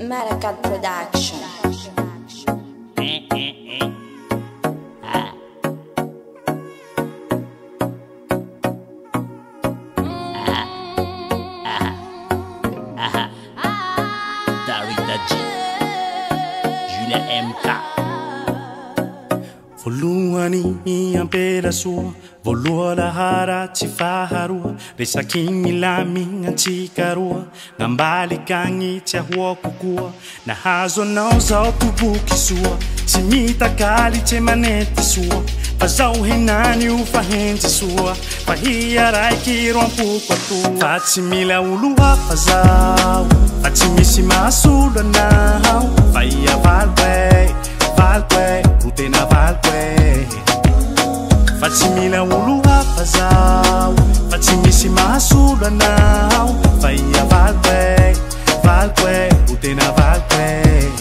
Maracad Production. Darita G, Julia MK. Voalohany ampelasoa, voaloha laharatsy faharoa, resaky milaminantsika roa, nambaly agny tsy ahoa kokoa, nahazo anao zao toboky soa, tsy mitakaly tsy manety soa, fa zao henany io fa henjy soa, fa hia raiky roampoko atoa, fa tsy mila olo hafa zao, fa tsy misy mahasolo anao, fa ia valikoe, valikoe, ro tena valikoe, fa tsy mila olo hafa zao, fa tsy misy mahasolo anao, fa ia valikoe, valikoe, ro tena valikoe.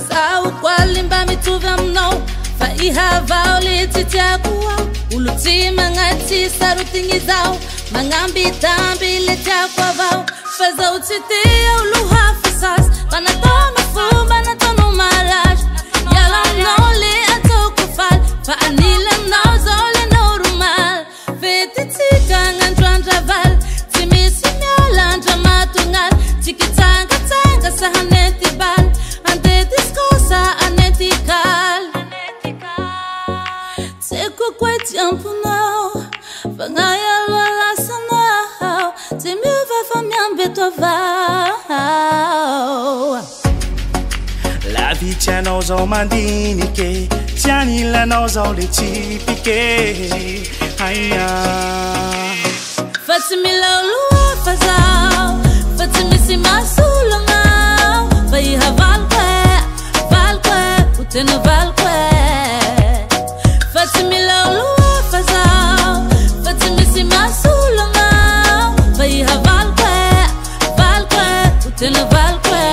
Zaho quali mba mitovy aminao, fa ihavao le tsy tiako ao, olo tsy magnaty sarotigny zao, magnambitamby le tiako avao, fa zaho tsy tia olo hafa sasy, fa nataonao fomba nataonao malaza, iala aminao le ataoko faly, fa anilanao zao le normal, vetitsika gn'androandra valy, tsy misy miala andra matongaly, tsikitsangatsanga sa hanety baly, andety skosa anety kaly, tseko koe ty amponao, fa gnaialo alasanao, tsy miova fa miambeto avao. Lavitsy anao zao mandinike, tsy anilanao zao le tsipike, aia. Fa tsy mila olo hafa zao, fa tsy misy mahasolo agnao, fa iha valikoe, valikoe, ho tena valikoe. Fa tsy mila olo hafa zao, fa tsy misy mahasolo agnao, fa iha valikoe, valikoe, ho tena valikoe.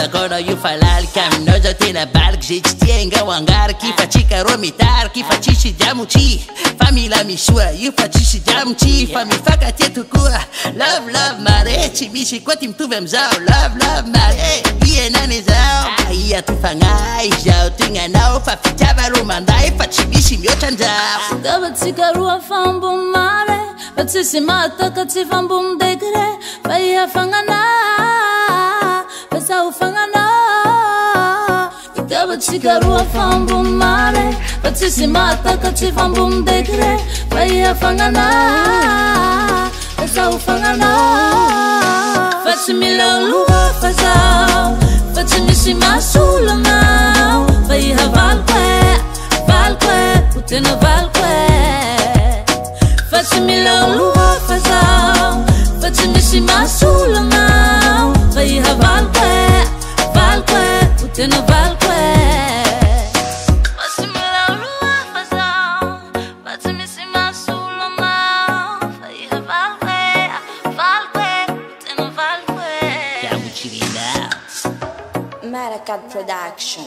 Agora io falaliky aminao zao tena baliky, ze tsy tia ngao angariky, fa tsika ro mitariky, fa tsisy diamotsy, fa mila misoa io fa tsisy diamotsy, fa mifankatia tokoa, love love mare, tsy misy koa ty mitovy amizao, love love mare, ienany zao, ia tofagnay zao tegnanao, fa fitiava ro manday, fa tsy misy mihoatra anzao. Dava tsika roa fambony mare, fa tsisy mahataka tsy fambony degre, fa iha fagnana, fa zaho fagnana. Dava tsika roa fambony mare, fa tsisy mahataka tsy fambony degre, fa iha fagnana, fa zaho fagnana. Fa tsy mila olo hafa zao, fa tsy misy mahasolo agnao, fa iha valikoe, valikoe, ho tena valikoe. Fa tsy mila olo hafa zao, fa tsy misy mahasolo agnao, fa iha valikoe, valikoe, ho tena valikoe. Fa tsy mila olo hafa zao, fa tsy misy mahasolo agnao, fa iha valikoe, valikoe, ho tena valikoe. Diamotsy renao. Maracad Production.